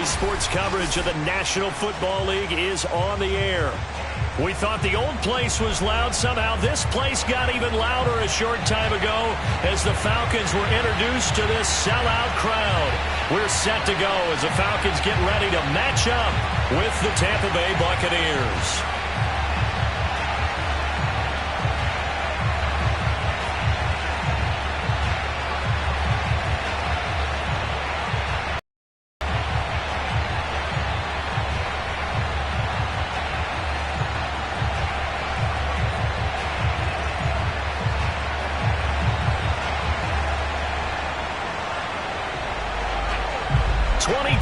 Sports coverage of the National Football League is on the air. We thought the old place was loud. Somehow this place got even louder a short time ago as the Falcons were introduced to this sellout crowd. We're set to go as the Falcons get ready to match up with the Tampa Bay Buccaneers.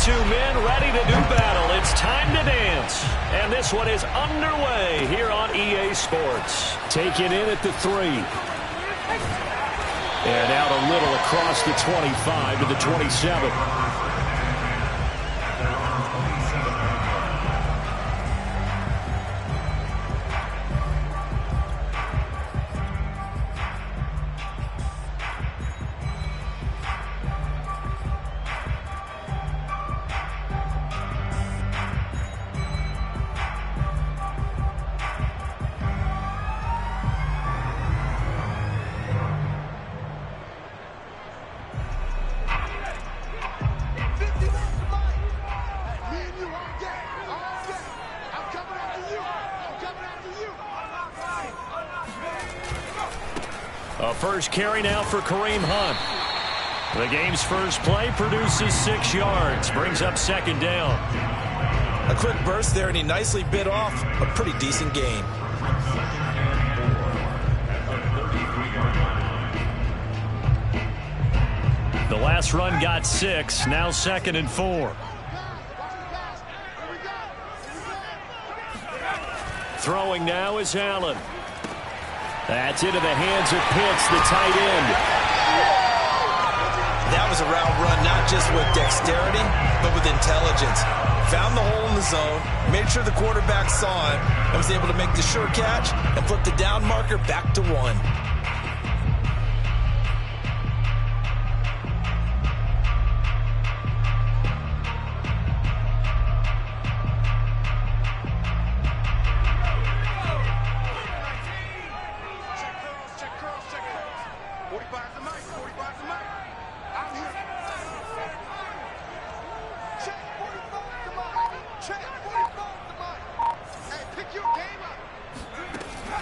Men ready to do battle. It's time to dance. And this one is underway here on EA Sports. Taken in at the 3. And out a little across the 25 to the 27. First carry now for Kareem Hunt. The game's first play produces 6 yards. Brings up second down. A quick burst there, and he nicely bit off a pretty decent gain. The last run got 6. Now 2nd and 4. Throwing now is Allen. That's into the hands of Pitts, the tight end. That was a route run, not just with dexterity, but with intelligence. Found the hole in the zone, made sure the quarterback saw it, and was able to make the sure catch and flip the down marker back to 1.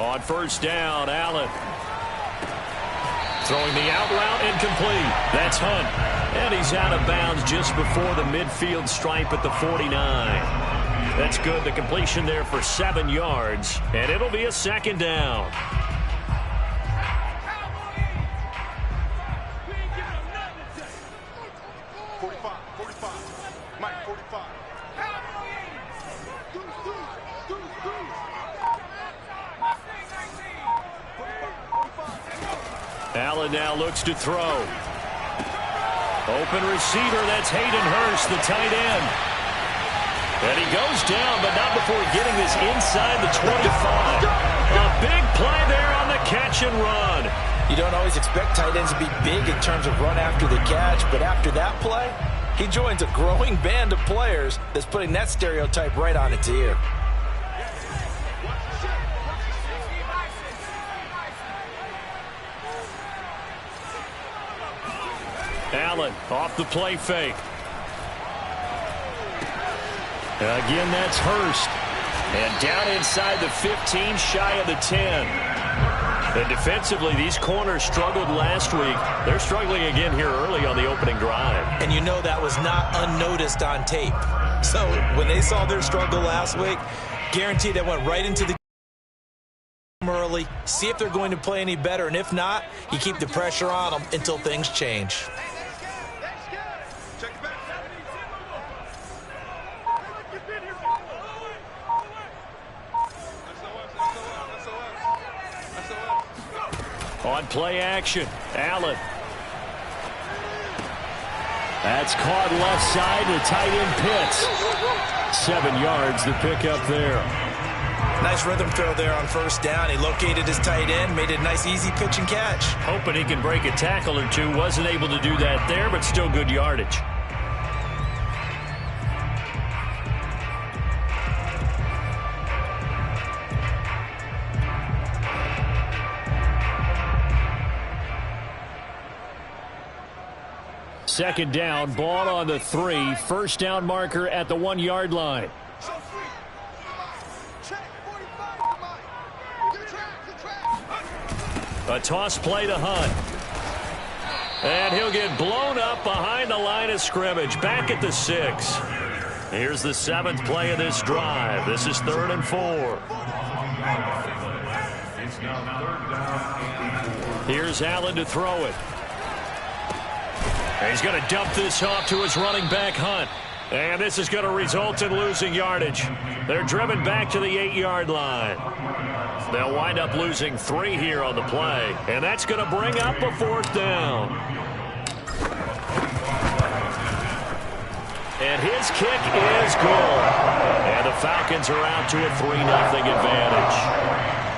On first down, Allen. Throwing the out route, incomplete. That's Hunt. And he's out of bounds just before the midfield stripe at the 49. That's good. The completion there for 7 yards. And it'll be a second down. Allen now looks to throw. Open receiver, that's Hayden Hurst, the tight end. And he goes down, but not before getting this inside the 25. A big play there on the catch and run. You don't always expect tight ends to be big in terms of run after the catch, but after that play, he joins a growing band of players that's putting that stereotype right on its ear. Allen off the play fake. Again, that's Hurst. And down inside the 15, shy of the 10. And defensively, these corners struggled last week. They're struggling again here early on the opening drive. And you know that was not unnoticed on tape. So when they saw their struggle last week, guaranteed that went right into the game early, see if they're going to play any better. And if not, you keep the pressure on them until things change. On play action, Allen. That's caught left side to tight end Pitts. 7 yards, the pickup there. Nice rhythm throw there on first down. He located his tight end, made it a nice easy pitch and catch. Hoping he can break a tackle or two. Wasn't able to do that there, but still good yardage. Second down, ball on the 3. First down marker at the 1-yard line. A toss play to Hunt. And he'll get blown up behind the line of scrimmage. Back at the 6. Here's the 7th play of this drive. This is 3rd and 4. Here's Allen to throw it. And he's going to dump this off to his running back, Hunt. And this is going to result in losing yardage. They're driven back to the 8-yard line. They'll wind up losing 3 here on the play. And that's going to bring up a 4th down. And his kick is good. And the Falcons are out to a 3-0 advantage.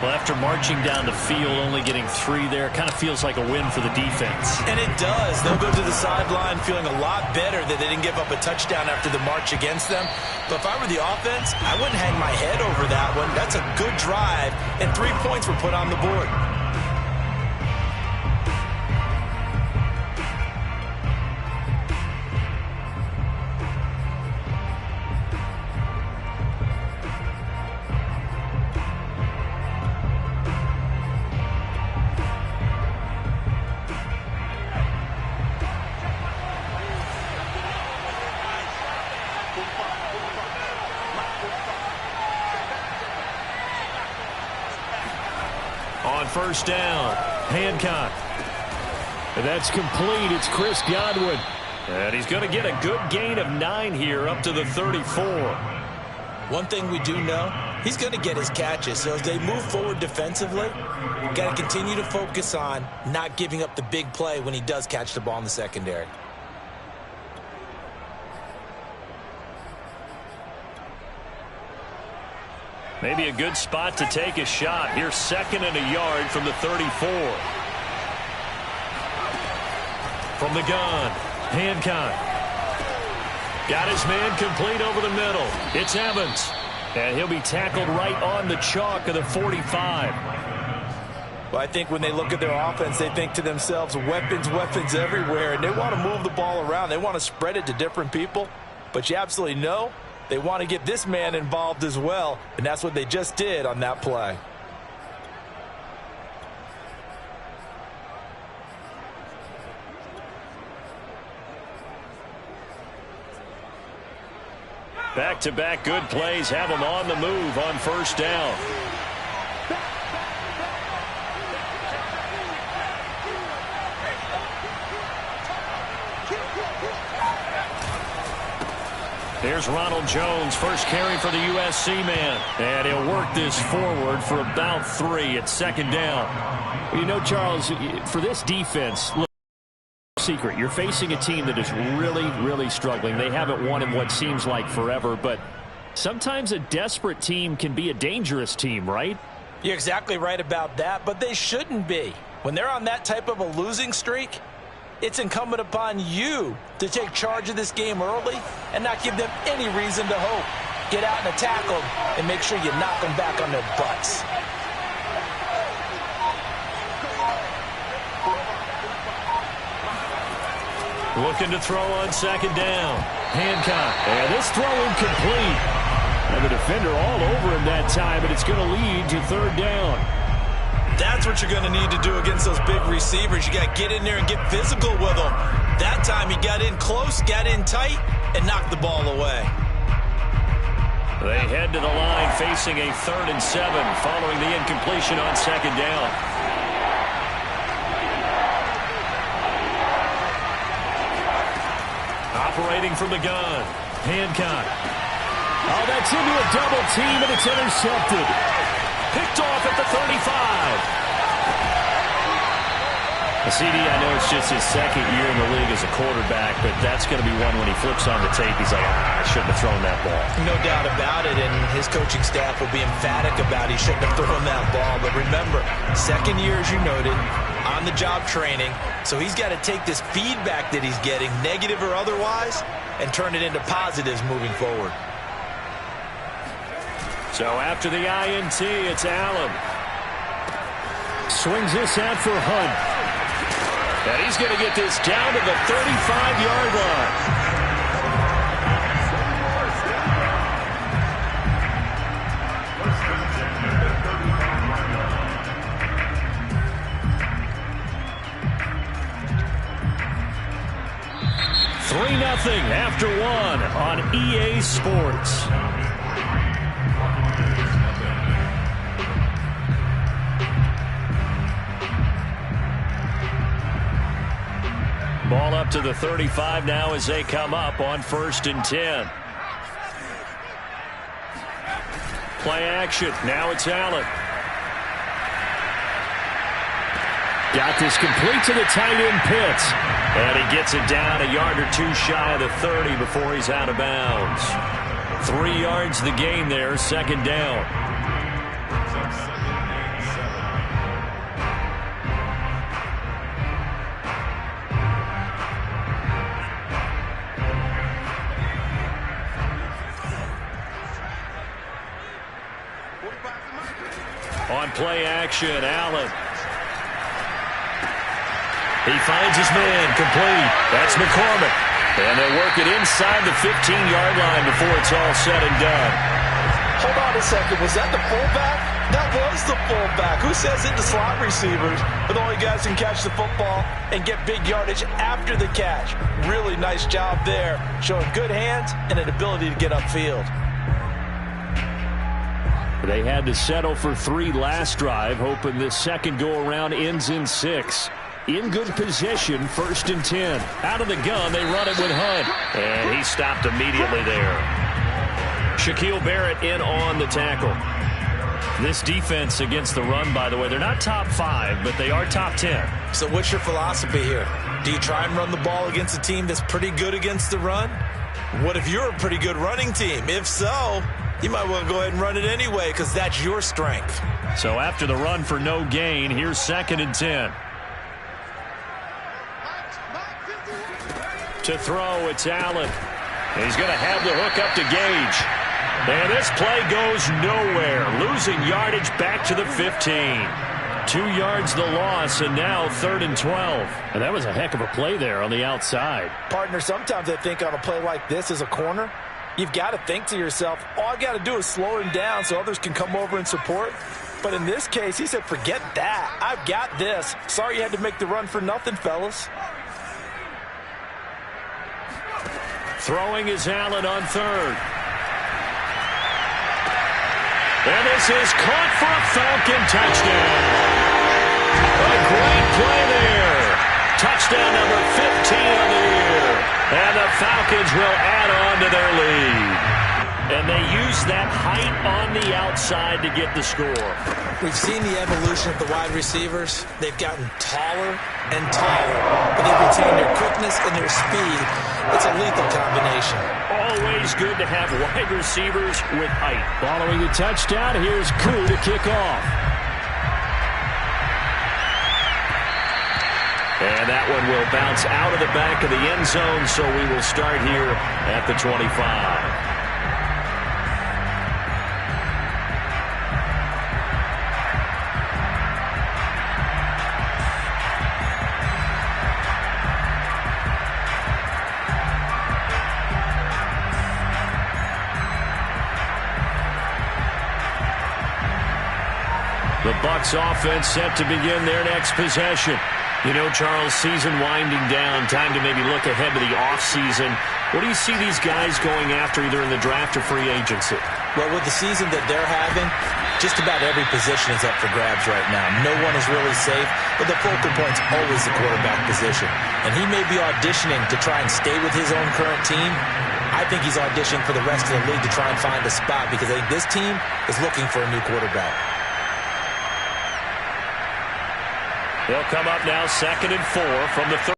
Well, after marching down the field, only getting 3 there, kind of feels like a win for the defense. And it does. They'll go to the sideline feeling a lot better that they didn't give up a touchdown after the march against them. But if I were the offense, I wouldn't hang my head over that one. That's a good drive, and 3 points were put on the board. On first down, Hancock. And that's complete. It's Chris Godwin. And he's going to get a good gain of 9 here up to the 34. One thing we do know, he's going to get his catches. So as they move forward defensively, got to continue to focus on not giving up the big play when he does catch the ball in the secondary. Maybe a good spot to take a shot. Here's 2nd and a yard from the 34. From the gun, Hancock. Got his man complete over the middle. It's Evans. And he'll be tackled right on the chalk of the 45. Well, I think when they look at their offense, they think to themselves, weapons, weapons everywhere. And they want to move the ball around. They want to spread it to different people. But you absolutely know they want to get this man involved as well, and that's what they just did on that play. Back-to-back good plays have them on the move on first down. Here's Ronald Jones, first carry for the USC man. And he'll work this forward for about 3 at 2nd down. You know, Charles, for this defense, look, secret, you're facing a team that is really, really struggling. They haven't won in what seems like forever, but sometimes a desperate team can be a dangerous team, right? You're exactly right about that, but they shouldn't be. When they're on that type of a losing streak, it's incumbent upon you to take charge of this game early and not give them any reason to hope. Get out and attack them and make sure you knock them back on their butts. Looking to throw on 2nd down. Hancock. And this throw incomplete. And the defender all over him that time, but it's going to lead to 3rd down. That's what you're going to need to do against those big receivers. You got to get in there and get physical with them. That time he got in close, got in tight, and knocked the ball away. They head to the line facing a 3rd and 7 following the incompletion on 2nd down. Operating from the gun, Hancock. Oh, that's into a double team, and it's intercepted. Picked off at the 35. CD, I know it's just his 2nd year in the league as a quarterback, but that's going to be one when he flips on the tape, he's like, I shouldn't have thrown that ball. No doubt about it, and his coaching staff will be emphatic about he shouldn't have thrown that ball. But remember, 2nd year, as you noted, on-the-job training, so he's got to take this feedback that he's getting, negative or otherwise, and turn it into positives moving forward. So after the INT, it's Allen. Swings this out for Hunt. And he's going to get this down to the 35-yard line. Nothing after one on EA Sports. Ball up to the 35 now as they come up on 1st and 10. Play action. Now it's Allen. Got this complete to the tight end Pitts. And he gets it down a yard or two shy of the 30 before he's out of bounds. 3 yards the gain there, 2nd down. On play action, Allen. He finds his man, complete. That's McCormick. And they'll work it inside the 15-yard line before it's all said and done. Hold on a second. Was that the fullback? That was the fullback. Who says it to slot receivers? But the only guys who can catch the football and get big yardage after the catch. Really nice job there, showing good hands and an ability to get upfield. They had to settle for 3 last drive, hoping this second go-around ends in 6. In good position, 1st and 10. Out of the gun, they run it with Hunt. And he stopped immediately there. Shaquille Barrett in on the tackle. This defense against the run, by the way, they're not top 5, but they are top 10. So what's your philosophy here? Do you try and run the ball against a team that's pretty good against the run? What if you're a pretty good running team? If so, you might want to go ahead and run it anyway because that's your strength. So after the run for no gain, here's 2nd and 10. To throw, it's Allen. He's going to have the hook up to Gage. And this play goes nowhere. Losing yardage back to the 15. 2 yards the loss, and now 3rd and 12. And that was a heck of a play there on the outside. Partner, sometimes I think on a play like this as a corner, you've got to think to yourself, all I got to do is slow him down so others can come over and support. But in this case, he said, forget that. I've got this. Sorry you had to make the run for nothing, fellas. Throwing is Allen on 3rd. And this is caught for a Falcon touchdown. A great play there. Touchdown number 15 of the year. And the Falcons will add on to their lead. And they use that height on the outside to get the score. We've seen the evolution of the wide receivers. They've gotten taller and taller, but they've retained their quickness and their speed. It's a lethal combination. Always good to have wide receivers with height. Following the touchdown, here's Koo to kick off. And that one will bounce out of the back of the end zone, so we will start here at the 25. The Bucs offense set to begin their next possession. You know, Charles, season winding down, time to maybe look ahead to the offseason. What do you see these guys going after either in the draft or free agency? Well, with the season that they're having, just about every position is up for grabs right now. No one is really safe, but the focal point's always the quarterback position. And he may be auditioning to try and stay with his own current team. I think he's auditioning for the rest of the league to try and find a spot because I think this team is looking for a new quarterback. They'll come up now 2nd and 4 from the 30.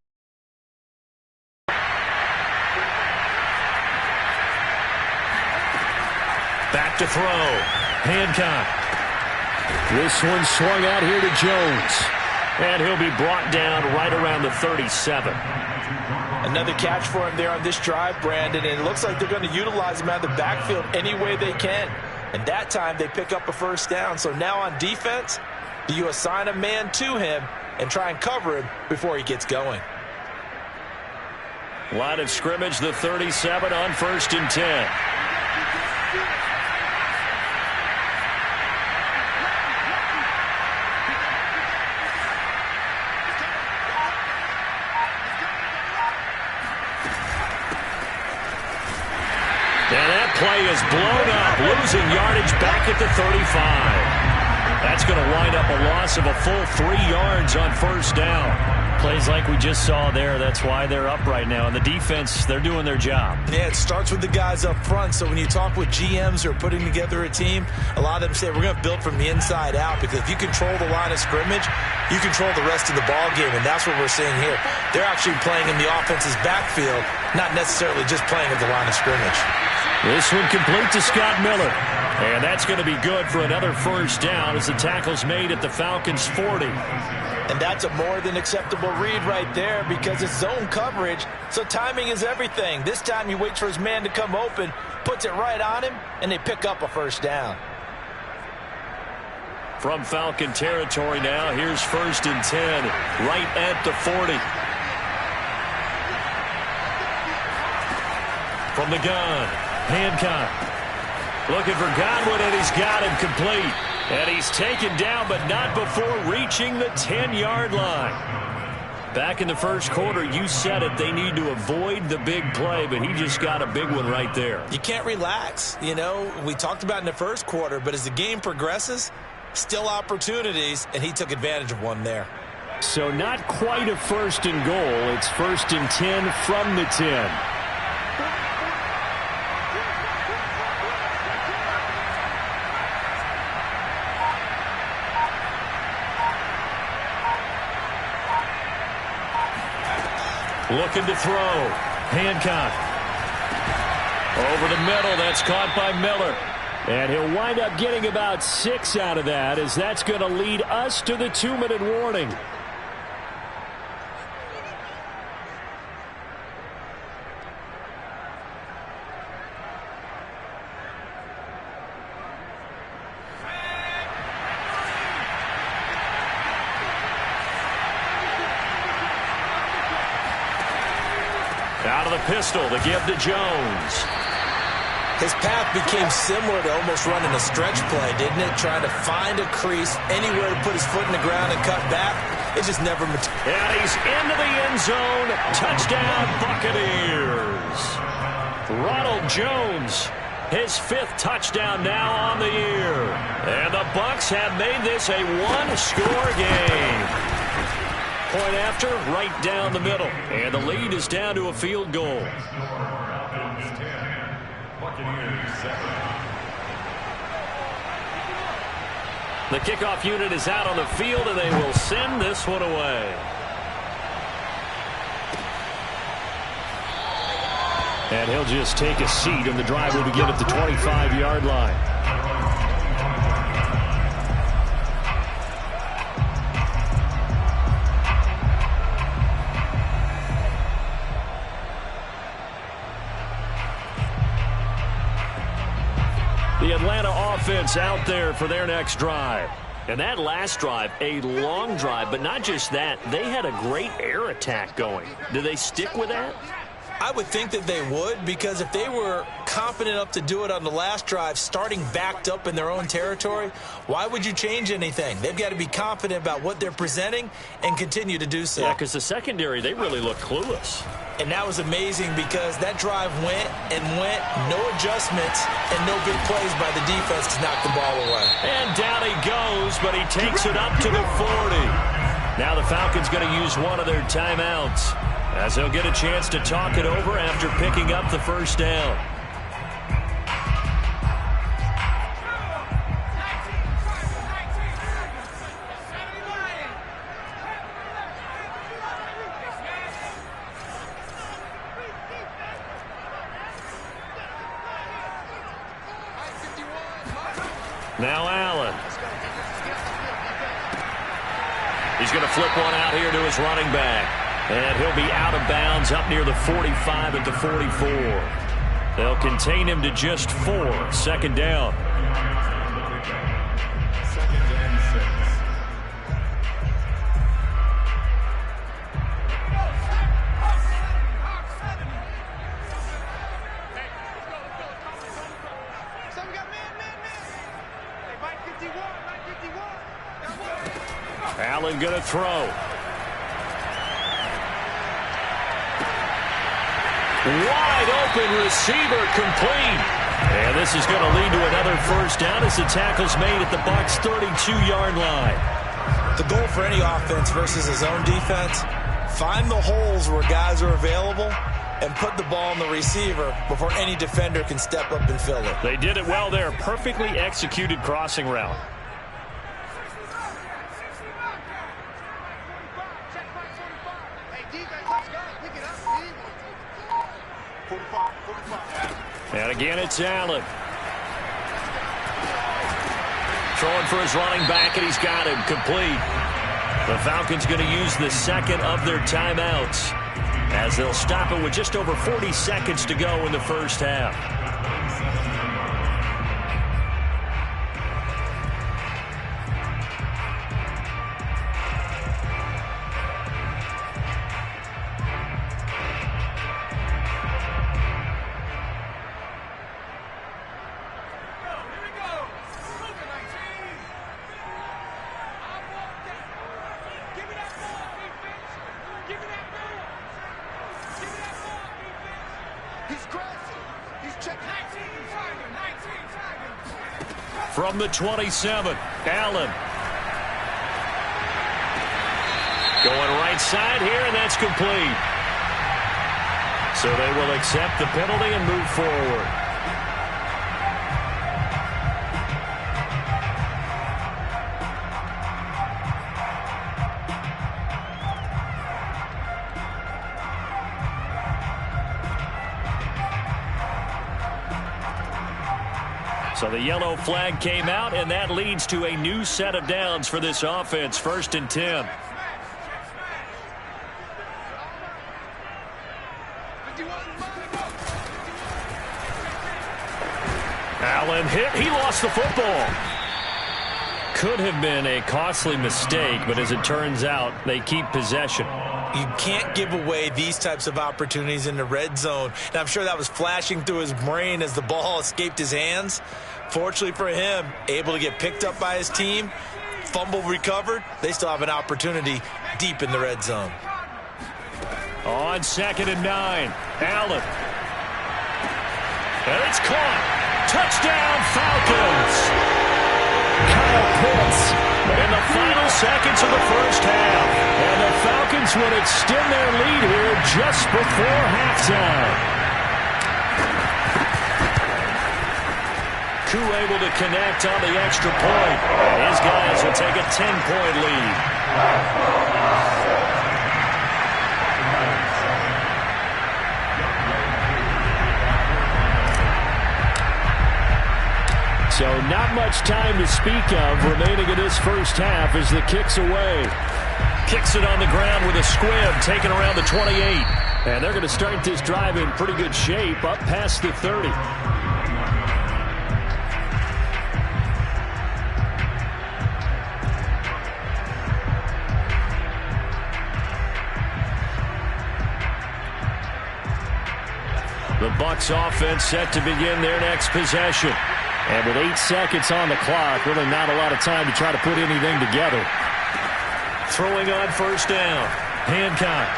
Back to throw. Hancock. This one swung out here to Jones. And he'll be brought down right around the 37. Another catch for him there on this drive, Brandon, and it looks like they're going to utilize him out of the backfield any way they can. And that time they pick up a 1st down. So now on defense, do you assign a man to him, and try and cover him before he gets going. Line of scrimmage, the 37 on 1st and 10. And that play is blown up, losing yardage back at the 35. That's going to wind up a loss of a full 3 yards on 1st down. Plays like we just saw there. That's why they're up right now. And the defense, they're doing their job. Yeah, it starts with the guys up front. So when you talk with GMs who are putting together a team, a lot of them say we're going to build from the inside out, because if you control the line of scrimmage, you control the rest of the ball game, and that's what we're seeing here. They're actually playing in the offense's backfield, not necessarily just playing at the line of scrimmage. This one complete to Scott Miller. And that's going to be good for another 1st down as the tackle's made at the Falcons' 40. And that's a more than acceptable read right there, because it's zone coverage, so timing is everything. This time he waits for his man to come open, puts it right on him, and they pick up a 1st down. From Falcon territory now, here's 1st and 10, right at the 40. From the gun, Hancock. Looking for Godwin, and he's got him complete. And he's taken down, but not before reaching the 10-yard line. Back in the 1st quarter, you said it, they need to avoid the big play, but he just got a big one right there. You can't relax. You know, we talked about in the 1st quarter, but as the game progresses, still opportunities, and he took advantage of one there. So not quite a 1st and goal. It's 1st and 10 from the 10. Looking to throw. Hancock. Over the middle. That's caught by Miller. And he'll wind up getting about 6 out of that, as that's going to lead us to the 2-minute warning. Out of the pistol to give to Jones. His path became similar to almost running a stretch play, didn't it? Trying to find a crease, anywhere to put his foot in the ground and cut back. It just never materialized. And he's into the end zone. Touchdown, Buccaneers. Ronald Jones, his 5th touchdown now on the year. And the Bucs have made this a 1-score game. Point after, right down the middle. And the lead is down to a field goal. The kickoff unit is out on the field, and they will send this one away. And he'll just take a seat, and the drive will begin at the 25-yard line. The Atlanta offense out there for their next drive. And that last drive, a long drive, but not just that. They had a great air attack going. Do they stick with that? I would think that they would, because if they were confident enough to do it on the last drive, starting backed up in their own territory, why would you change anything? They've got to be confident about what they're presenting and continue to do so. Yeah, because the secondary, they really look clueless. And that was amazing, because that drive went and went, no adjustments, and no big plays by the defense to knock the ball away. And down he goes, but he takes it up to the 40. Now the Falcons going to use one of their timeouts, as they'll get a chance to talk it over after picking up the 1st down. Now Allen. He's going to flip one out here to his running back. And he'll be out of bounds up near the 45 at the 44. They'll contain him to just 4. 2nd down. Allen going to throw. Wide open receiver, complete. And this is going to lead to another first down as the tackle's made at the Bucs' 32-yard line. The goal for any offense versus his own defense, find the holes where guys are available and put the ball on the receiver before any defender can step up and fill it. They did it well there. Perfectly executed crossing route. And again, it's Allen. Throwing for his running back, and he's got him complete. The Falcons going to use the second of their timeouts as they'll stop it with just over 40 seconds to go in the first half. From the 27, Allen. Going right side here, and that's complete. So they will accept the penalty and move forward. So the yellow flag came out, and that leads to a new set of downs for this offense. 1st and 10. Allen hit. He lost the football. Could have been a costly mistake, but as it turns out, they keep possession. You can't give away these types of opportunities in the red zone. And I'm sure that was flashing through his brain as the ball escaped his hands. Fortunately for him, able to get picked up by his team, fumble recovered. They still have an opportunity deep in the red zone. On 2nd and 9, Allen. And it's caught. Touchdown, Falcons. Kyle Pitts in the final seconds of the first half. And the Falcons would extend their lead here just before halftime. Koo able to connect on the extra point. And his guys will take a 10-point lead. So not much time to speak of remaining in this first half as the kick's away. Kicks it on the ground with a squib, taken around the 28. And they're going to start this drive in pretty good shape, up past the 30. The Bucs offense set to begin their next possession. And with 8 seconds on the clock, really not a lot of time to try to put anything together. Throwing on first down. Hancock.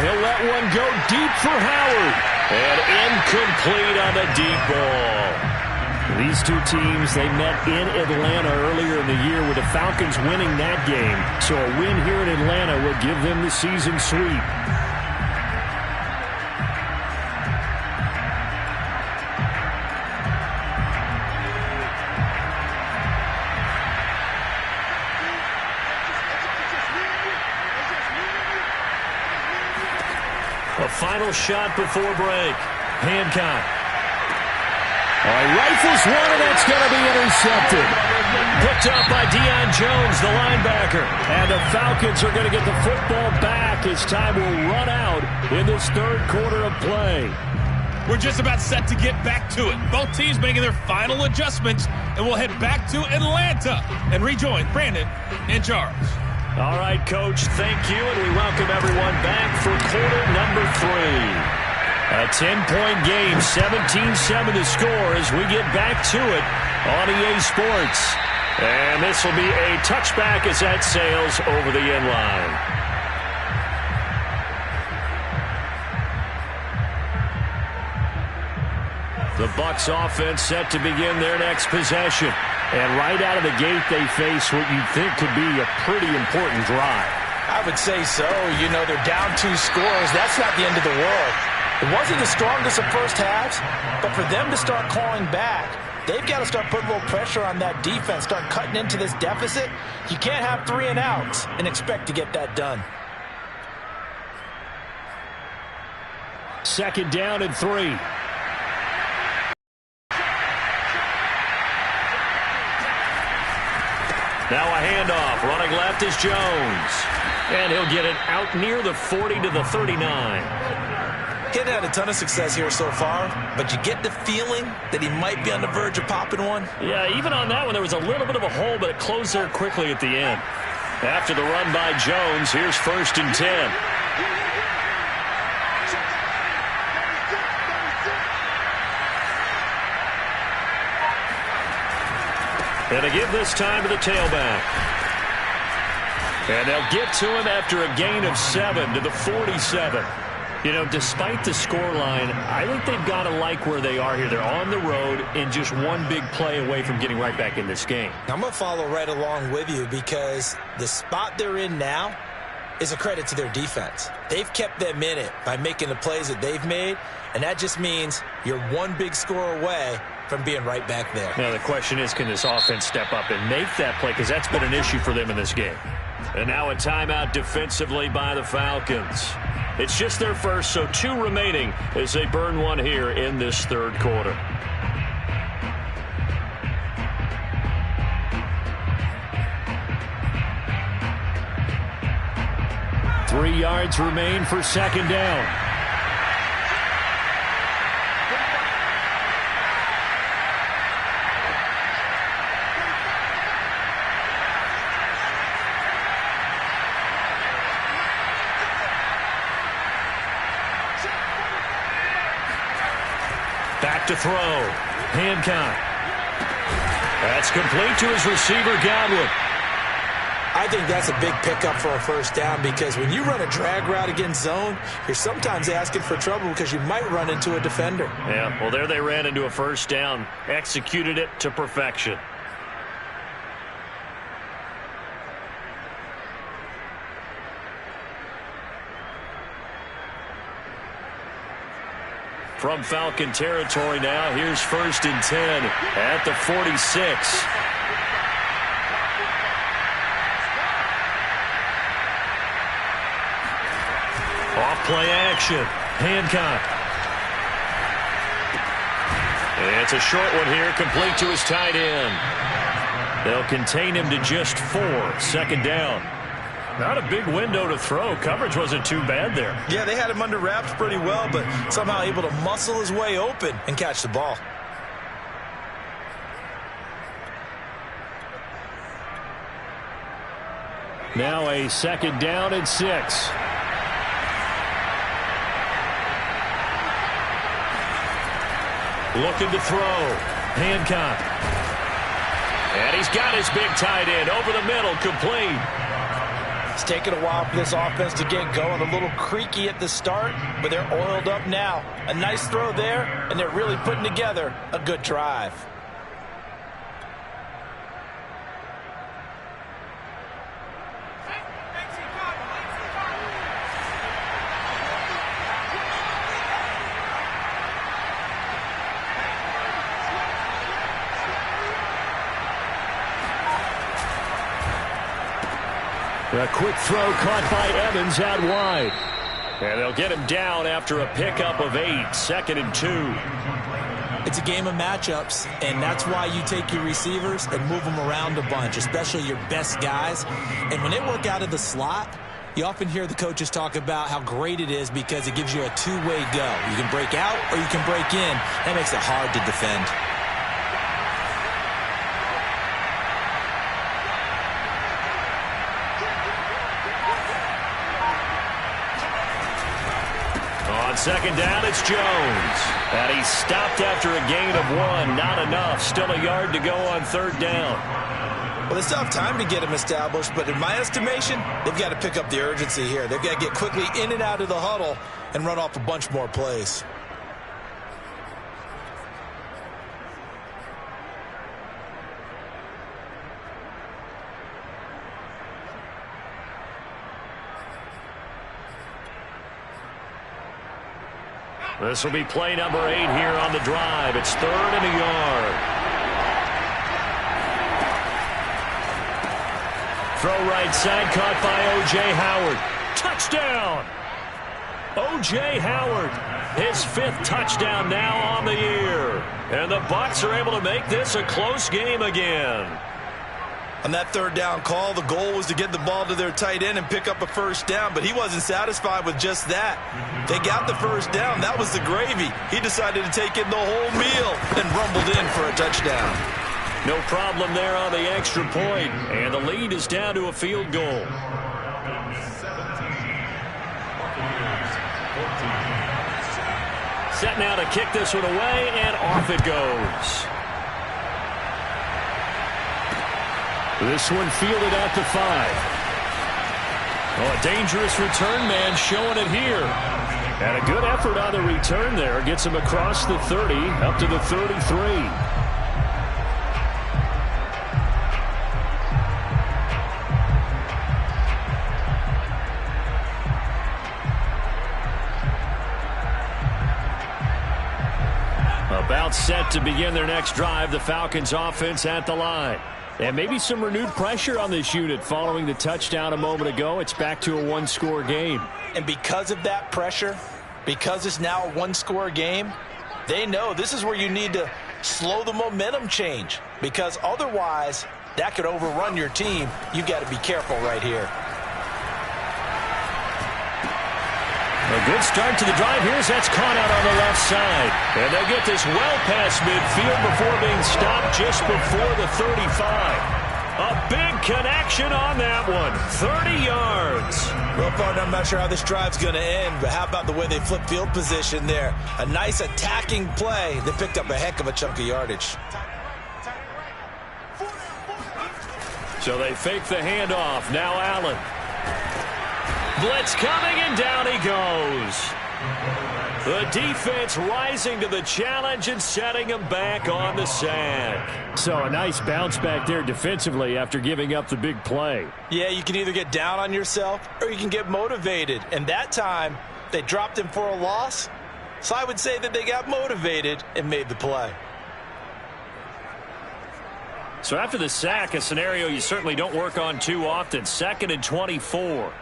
He'll let one go deep for Howard. And incomplete on the deep ball. These two teams, they met in Atlanta earlier in the year with the Falcons winning that game. So a win here in Atlanta would give them the season sweep. A final shot before break. Hancock. Rifles one, and that's going to be intercepted. Picked up by Deion Jones, the linebacker. And the Falcons are going to get the football back as time will run out in this third quarter of play. We're just about set to get back to it. Both teams making their final adjustments, and we'll head back to Atlanta and rejoin Brandon and Charles. All right, Coach, thank you, and we welcome everyone back for quarter number 3. A 10-point game, 17-7 the score as we get back to it on EA Sports. And this will be a touchback as that sails over the end line. The Bucs offense set to begin their next possession. And right out of the gate, they face what you'd think could be a pretty important drive. I would say so. You know, they're down 2 scores. That's not the end of the world. It wasn't the strongest of first halves, but for them to start clawing back, they've got to start putting a little pressure on that defense, start cutting into this deficit. You can't have 3 and outs and expect to get that done. Second down and 3. Now a handoff. Running left is Jones. And he'll get it out near the 40 to the 39. He hadn't had a ton of success here so far, but you get the feeling that he might be on the verge of popping one. Yeah, even on that one, there was a little bit of a hole, but it closed there quickly at the end. After the run by Jones, here's 1st and 10. And a give this time to the tailback. And they'll get to him after a gain of 7 to the 47. You know, despite the scoreline, I think they've got to like where they are here. They're on the road and just one big play away from getting right back in this game. I'm going to follow right along with you because the spot they're in now is a credit to their defense. They've kept them in it by making the plays that they've made, and that just means you're one big score away from being right back there. Now the question is, can this offense step up and make that play? Because that's been an issue for them in this game. And now a timeout defensively by the Falcons. It's just their first, so 2 remaining as they burn one here in this third quarter. Three yards remain for second down. Back to throw. Hancock. That's complete to his receiver, Godwin. I think that's a big pickup for a first down because when you run a drag route against zone, you're sometimes asking for trouble because you might run into a defender. Yeah, well, there they ran into a first down. Executed it to perfection. From Falcon territory now, here's 1st and 10 at the 46. Off play action. Hancock. It's a short one here, complete to his tight end. They'll contain him to just 4. Second down. Not a big window to throw. Coverage wasn't too bad there. Yeah, they had him under wraps pretty well, but somehow able to muscle his way open and catch the ball. Now a second down and 6. Looking to throw. Hancock. And he's got his big tight end over the middle, complete. It's taken a while for this offense to get going. A little creaky at the start, but they're oiled up now. A nice throw there, and they're really putting together a good drive. A quick throw caught by Evans out wide. And they'll get him down after a pickup of 8. 2nd and 2. It's a game of matchups, and that's why you take your receivers and move them around a bunch, especially your best guys. And when they work out of the slot, you often hear the coaches talk about how great it is because it gives you a two-way go. You can break out or you can break in. That makes it hard to defend. On second down, it's Jones. And he stopped after a gain of 1. Not enough. Still a yard to go on third down. Well, they still have time to get him established, but in my estimation, they've got to pick up the urgency here. They've got to get quickly in and out of the huddle and run off a bunch more plays. This will be play number 8 here on the drive. It's 3rd and a yard. Throw right side, caught by O.J. Howard. Touchdown! O.J. Howard, his 5th touchdown now on the year. And the Bucs are able to make this a close game again. On that 3rd down call, the goal was to get the ball to their tight end and pick up a first down, but he wasn't satisfied with just that. They got the first down. That was the gravy. He decided to take in the whole meal and rumbled in for a touchdown. No problem there on the extra point, and the lead is down to a field goal. Set now to kick this one away, and off it goes. This one fielded at the 5. Oh, a dangerous return man showing it here. And a good effort on the return there. Gets him across the 30, up to the 33. About set to begin their next drive. The Falcons offense at the line. And maybe some renewed pressure on this unit following the touchdown a moment ago. It's back to a one-score game. And because of that pressure, because it's now a one-score game, they know this is where you need to slow the momentum change. Because otherwise, that could overrun your team. You've got to be careful right here. A good start to the drive. Here's that's caught out on the left side. And they get this well past midfield before being stopped just before the 35. A big connection on that one. 30 yards. Well, partner, I'm not sure how this drive's going to end, but how about the way they flip field position there? A nice attacking play that picked up a heck of a chunk of yardage. So they fake the handoff. Now Allen. Blitz coming, and down he goes. The defense rising to the challenge and setting him back on the sack. So a nice bounce back there defensively after giving up the big play. Yeah, you can either get down on yourself or you can get motivated. And that time, they dropped him for a loss. So I would say that they got motivated and made the play. So after the sack, a scenario you certainly don't work on too often. 2nd and 24.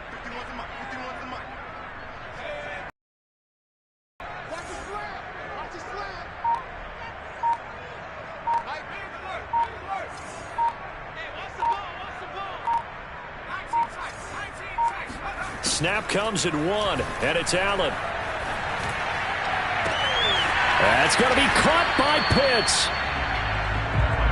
Snap comes at 1, and it's Allen. That's going to be caught by Pitts.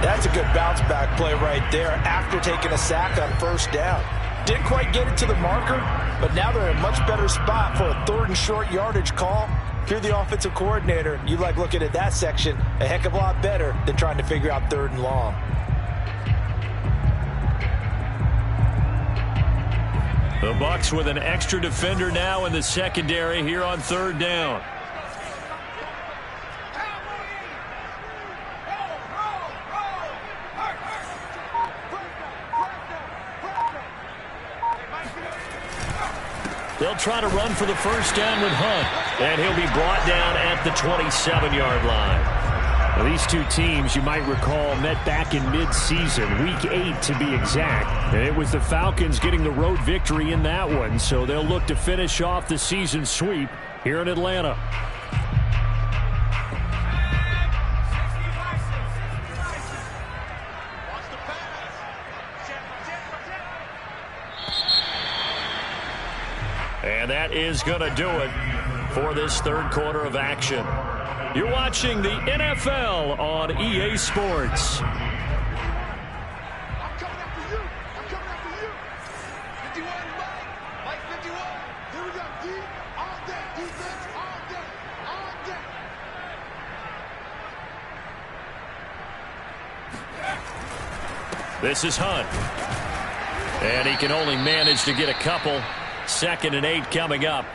That's a good bounce back play right there after taking a sack on first down. Didn't quite get it to the marker, but now they're in a much better spot for a 3rd and short yardage call. If you're the offensive coordinator, you like looking at that section a heck of a lot better than trying to figure out 3rd and long. The Bucs with an extra defender now in the secondary here on 3rd down. They'll try to run for the first down with Hunt, and he'll be brought down at the 27-yard line. Now, these two teams, you might recall, met back in mid-season, Week 8 to be exact. And it was the Falcons getting the road victory in that one, so they'll look to finish off the season sweep here in Atlanta. And that is going to do it for this 3rd quarter of action. You're watching the NFL on EA Sports. I'm coming after you. I'm coming after you. 51, Mike 51. Here we go. D all day. Defense all day. All day. This is Hunt. And he can only manage to get a couple. 2nd and 8 coming up.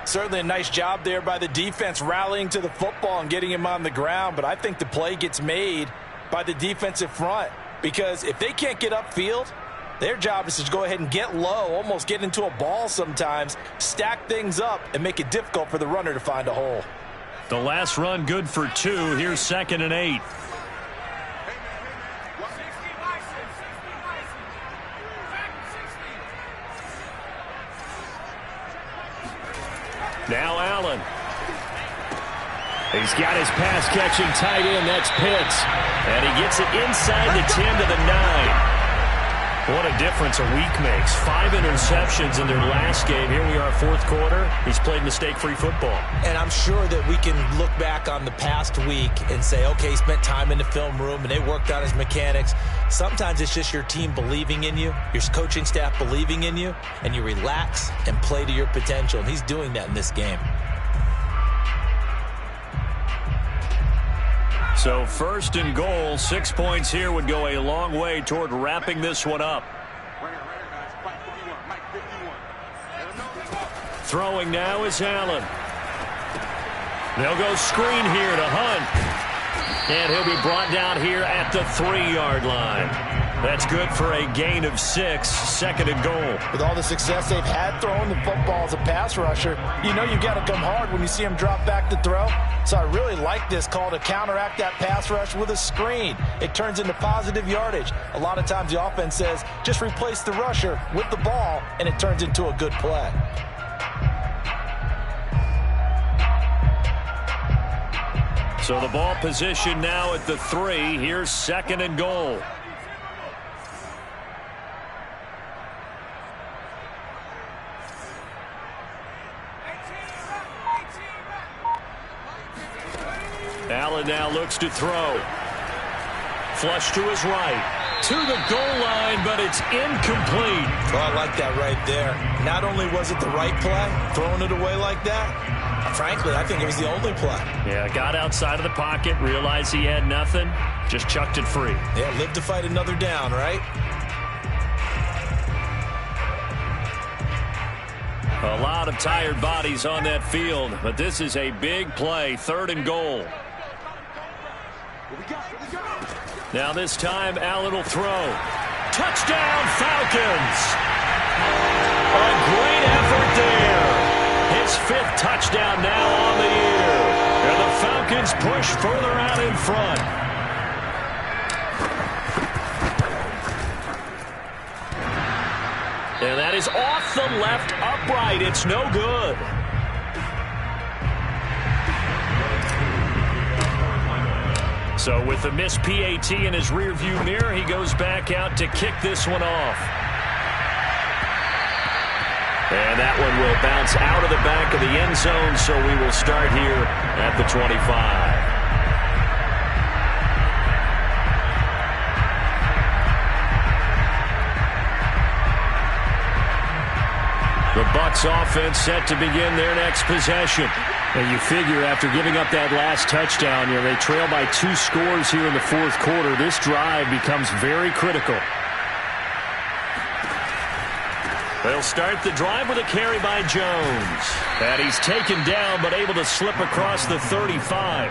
Certainly a nice job there by the defense rallying to the football and getting him on the ground. But I think the play gets made by the defensive front. Because if they can't get upfield, their job is to go ahead and get low, almost get into a ball sometimes, stack things up, and make it difficult for the runner to find a hole. The last run good for 2. Here's 2nd and 8. Now Allen. He's got his pass-catching tight end. That's Pitts. And he gets it inside the 10 to the 9. What a difference a week makes. 5 interceptions in their last game. Here we are, 4th quarter. He's played mistake-free football. And I'm sure that we can look back on the past week and say, okay, he spent time in the film room and they worked on his mechanics. Sometimes it's just your team believing in you, your coaching staff believing in you, and you relax and play to your potential. And he's doing that in this game. So 1st and goal, 6 points here would go a long way toward wrapping this one up. Throwing now is Allen. They'll go screen here to Hunt. And he'll be brought down here at the 3-yard line. That's good for a gain of 6, 2nd and goal. With all the success they've had throwing the football as a pass rusher, you know you've got to come hard when you see him drop back to throw. So I really like this call to counteract that pass rush with a screen. It turns into positive yardage. A lot of times the offense says, just replace the rusher with the ball, and it turns into a good play. So the ball position now at the 3. Here's 2nd and goal. Allen now looks to throw. Flush to his right. To the goal line, but it's incomplete. Well, I like that right there. Not only was it the right play, throwing it away like that, frankly, I think it was the only play. Yeah, got outside of the pocket, realized he had nothing, just chucked it free. Yeah, live to fight another down, right? A lot of tired bodies on that field, but this is a big play, 3rd and goal. Now this time, Allen will throw. Touchdown, Falcons! A great effort there. His 5th touchdown now on the year. And the Falcons push further out in front. And that is off the left upright. It's no good. So with the missed PAT in his rearview mirror, he goes back out to kick this one off. And that one will bounce out of the back of the end zone, so we will start here at the 25. The Bucs offense set to begin their next possession. And you figure after giving up that last touchdown, they trail by 2 scores here in the 4th quarter. This drive becomes very critical. They'll start the drive with a carry by Jones. And he's taken down but able to slip across the 35.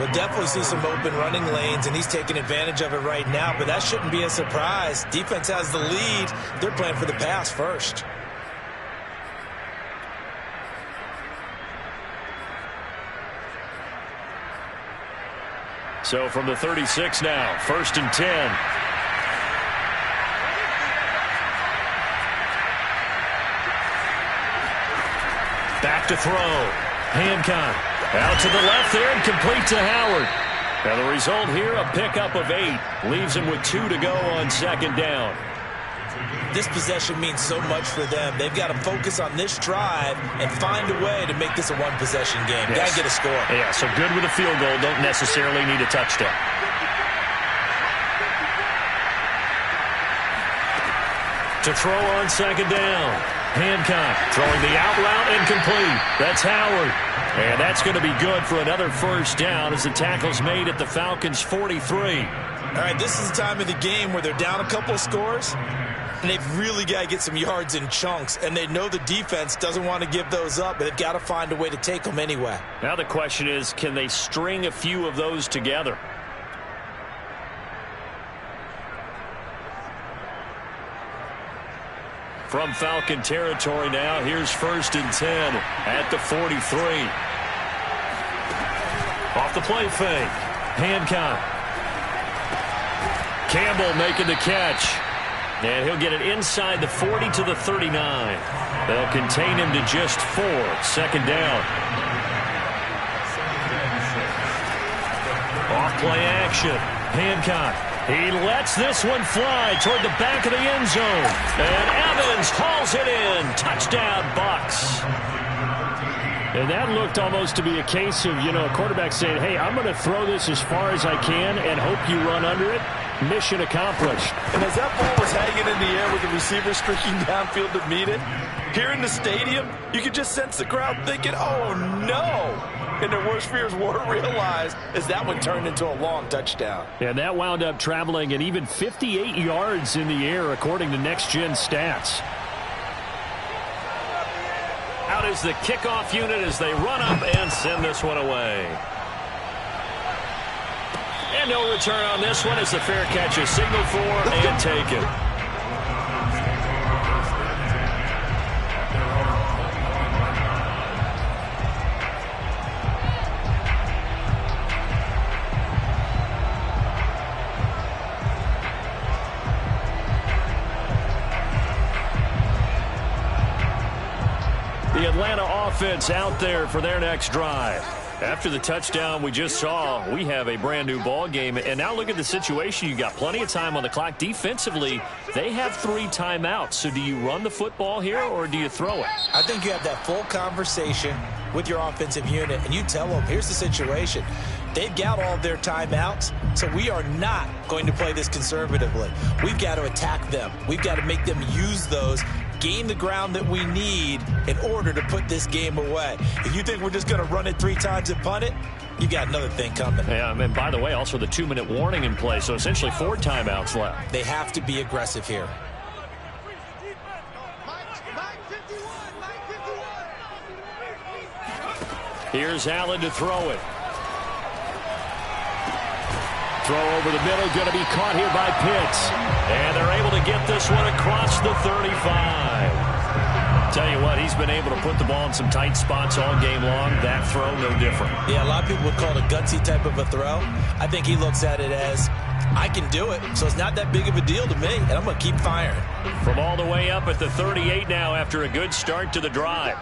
We'll definitely see some open running lanes, and he's taking advantage of it right now, but that shouldn't be a surprise. Defense has the lead. They're playing for the pass first. So from the 36 now, 1st and 10. Back to throw. Hancock out to the left there and complete to Howard. Now the result here, a pickup of 8. Leaves him with 2 to go on 2nd down. This possession means so much for them. They've got to focus on this drive and find a way to make this a one-possession game. Yes. Got to get a score. Yeah, so good with a field goal. Don't necessarily need a touchdown. To throw on 2nd down. Hancock throwing the out route incomplete. That's Howard. And that's going to be good for another 1st down as the tackle's made at the Falcons' 43. All right, this is the time of the game where they're down a couple of scores, and they've really got to get some yards in chunks, and they know the defense doesn't want to give those up, but they've got to find a way to take them anyway. Now the question is, can they string a few of those together? From Falcon territory now, here's 1st and 10 at the 43. Off the play fake. Hancock. Campbell making the catch. And he'll get it inside the 40 to the 39. They'll contain him to just 4. 2nd down. Off play action. Hancock. He lets this one fly toward the back of the end zone. And Evans hauls it in. Touchdown, Bucs. And that looked almost to be a case of, a quarterback saying, hey, I'm going to throw this as far as I can and hope you run under it. Mission accomplished. And as that ball was hanging in the air with the receiver streaking downfield to meet it, here in the stadium, you could just sense the crowd thinking, oh, no. And their worst fears were realized as that one turned into a long touchdown. And that wound up traveling at even 58 yards in the air, according to Next Gen Stats. Out is the kickoff unit as they run up and send this one away. And no return on this one as the fair catch is signaled for and taken. The Atlanta offense out there for their next drive. After the touchdown we just saw, we have a brand new ball game. And now look at the situation. You got plenty of time on the clock. Defensively, they have 3 timeouts. So do you run the football here or do you throw it? I think you have that full conversation with your offensive unit, and you tell them, here's the situation. They've got all of their timeouts, so we are not going to play this conservatively. We've got to attack them. We've got to make them use those, gain the ground that we need in order to put this game away. If you think we're just going to run it 3 times and punt it, you got another thing coming. Yeah, and by the way, also the 2-minute warning in play, so essentially 4 timeouts left. They have to be aggressive here. Here's Allen to throw it. Throw over the middle, going to be caught here by Pitts. And they're able to get this one across the 35. Tell you what, he's been able to put the ball in some tight spots all game long. That throw, no different. Yeah, a lot of people would call it a gutsy type of a throw. I think he looks at it as, I can do it, so it's not that big of a deal to me, and I'm going to keep firing. From all the way up at the 38 now after a good start to the drive.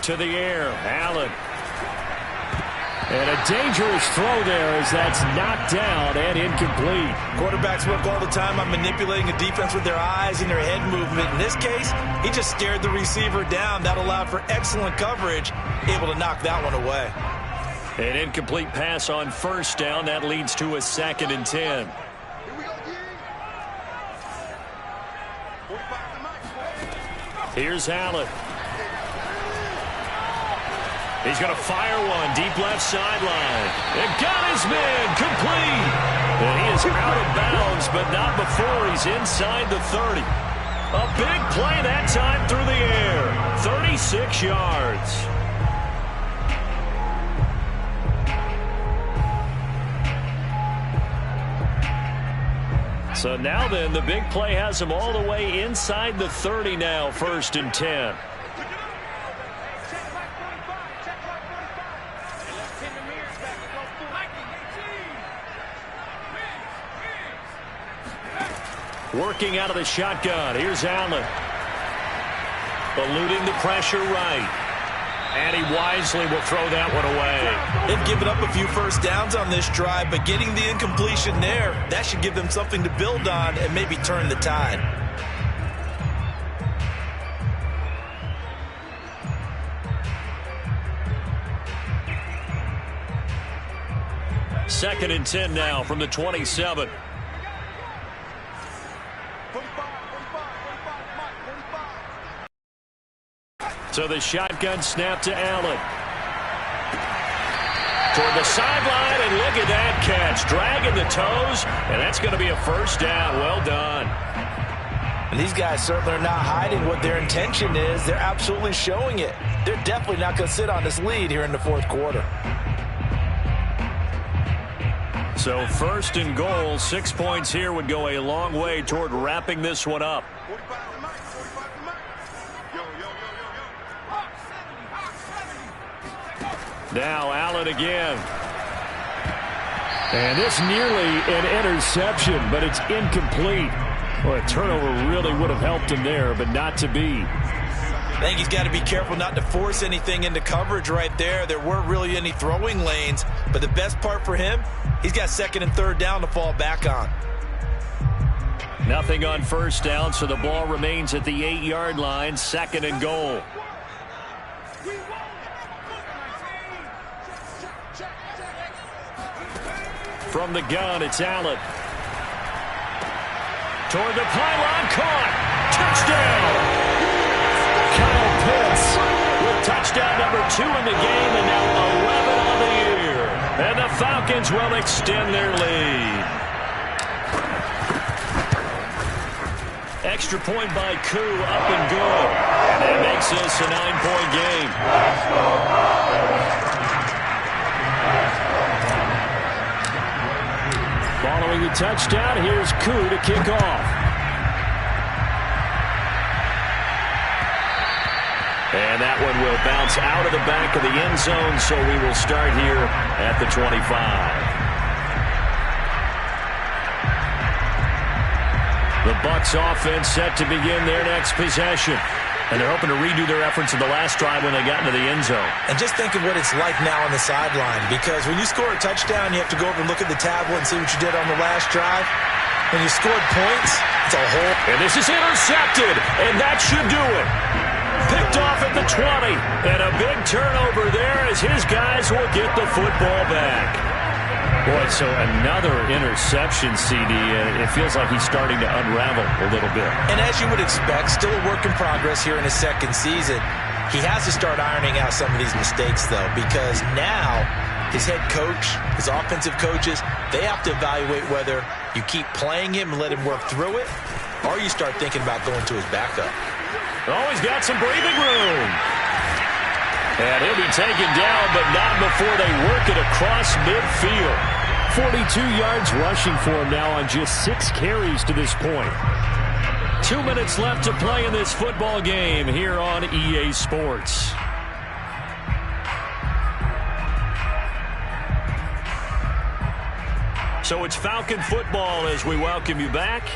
To the air, Allen. And a dangerous throw there as that's knocked down and incomplete. Quarterbacks work all the time on manipulating a defense with their eyes and their head movement. In this case, he just stared the receiver down. That allowed for excellent coverage, able to knock that one away. An incomplete pass on 1st down. That leads to a 2nd and 10. Here's Allen. He's going to fire one deep left sideline. It got his man complete. And he is out of bounds, but not before he's inside the 30. A big play that time through the air. 36 yards. So now then, the big play has him all the way inside the 30 now, 1st and 10. Working out of the shotgun. Here's Allen. Eluding the pressure right. And he wisely will throw that one away. They've given up a few first downs on this drive, but getting the incompletion there, that should give them something to build on and maybe turn the tide. Second and 10 now from the 27. So the shotgun snap to Allen. toward the sideline, and look at that catch. Dragging the toes, and that's going to be a first down. Well done. And these guys certainly are not hiding what their intention is. They're absolutely showing it. They're definitely not going to sit on this lead here in the fourth quarter. So first and goal, 6 points here would go a long way toward wrapping this one up. 45 to Mike. 45 to Mike. Yo, yo, yo, yo, yo. Now Allen again. And this nearly an interception, but it's incomplete. Well, a turnover really would have helped him there, but not to be. I think he's got to be careful not to force anything into coverage right there. There weren't really any throwing lanes, but the best part for him, he's got second and third down to fall back on. Nothing on first down, so the ball remains at the 8-yard line, second and goal. From the gun, it's Allen. Toward the pylon, caught. Touchdown. Kyle Pitts with touchdown number 2 in the game, and now 11 on the year. And the Falcons will extend their lead. Extra point by Koo, up and good. That makes this a 9-point game. Following the touchdown, here's Koo to kick off. And that one will bounce out of the back of the end zone, so we will start here at the 25. The Bucs offense set to begin their next possession. And they're hoping to redo their efforts in the last drive when they got into the end zone. And just think of what it's like now on the sideline, because when you score a touchdown, you have to go over and look at the tablet and see what you did on the last drive. When you scored points, it's a whole... And this is intercepted, and that should do it. Picked off at the 20, and a big turnover there as his guys will get the football back. Boy, so another interception, CD. It feels like he's starting to unravel a little bit. And as you would expect, still a work in progress here in his second season. He has to start ironing out some of these mistakes, though, because now his head coach, his offensive coaches, they have to evaluate whether you keep playing him and let him work through it, or you start thinking about going to his backup. Oh, he's got some breathing room. And he'll be taken down, but not before they work it across midfield. 42 yards rushing for him now on just 6 carries to this point. 2 minutes left to play in this football game here on EA Sports. So it's Falcon football as we welcome you back.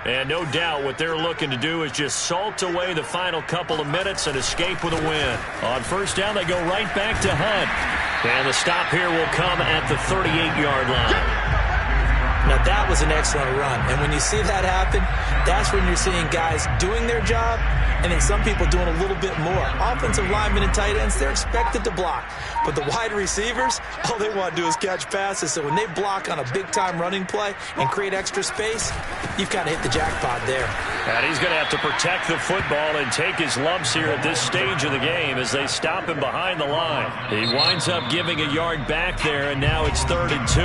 And no doubt what they're looking to do is just salt away the final couple of minutes and escape with a win. On first down, they go right back to Hunt. And the stop here will come at the 38-yard line. Now, that was an excellent run. And when you see that happen, that's when you're seeing guys doing their job and then some people doing a little bit more. Offensive linemen and tight ends, they're expected to block. But the wide receivers, all they want to do is catch passes. So when they block on a big-time running play and create extra space, you've got to hit the jackpot there. And he's going to have to protect the football and take his lumps here at this stage of the game as they stop him behind the line. He winds up giving a yard back there, and now it's 3rd and 2.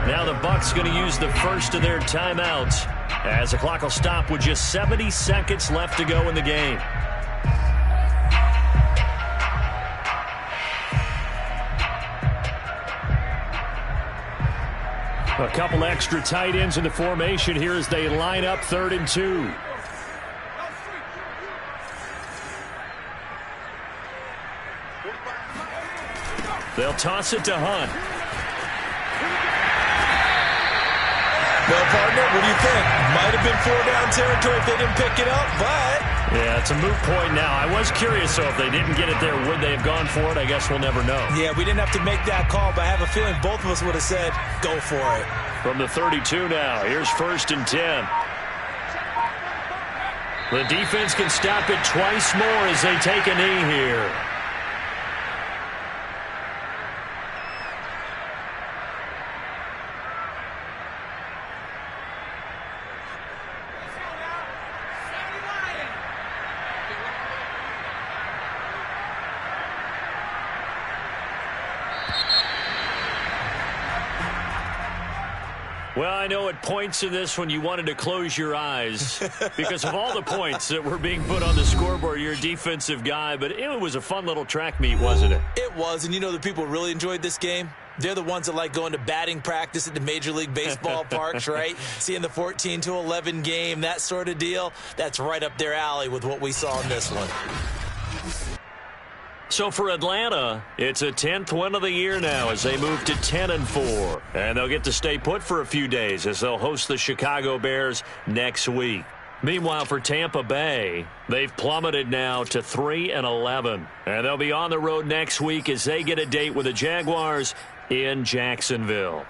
Now the Bucs going to use the first of their timeouts as the clock will stop with just 70 seconds left to go in the game. A couple extra tight ends in the formation here as they line up 3rd and 2. They'll toss it to Hunt. Well, partner, what do you think? Might have been 4-down territory if they didn't pick it up, but... Yeah, it's a moot point now. I was curious, though, if they didn't get it there, would they have gone for it? I guess we'll never know. Yeah, we didn't have to make that call, but I have a feeling both of us would have said, go for it. From the 32 now, here's 1st and 10. The defense can stop it twice more as they take a knee here. Well, I know at points in this when you wanted to close your eyes because of all the points that were being put on the scoreboard. You're a defensive guy, but it was a fun little track meet, wasn't it? It was, and you know the people really enjoyed this game? They're the ones that like going to batting practice at the Major League Baseball parks, right? Seeing the 14-11 game, that sort of deal. That's right up their alley with what we saw in this one. So for Atlanta, it's a 10th win of the year now as they move to 10-4. And they'll get to stay put for a few days as they'll host the Chicago Bears next week. Meanwhile, for Tampa Bay, they've plummeted now to 3-11. And they'll be on the road next week as they get a date with the Jaguars in Jacksonville.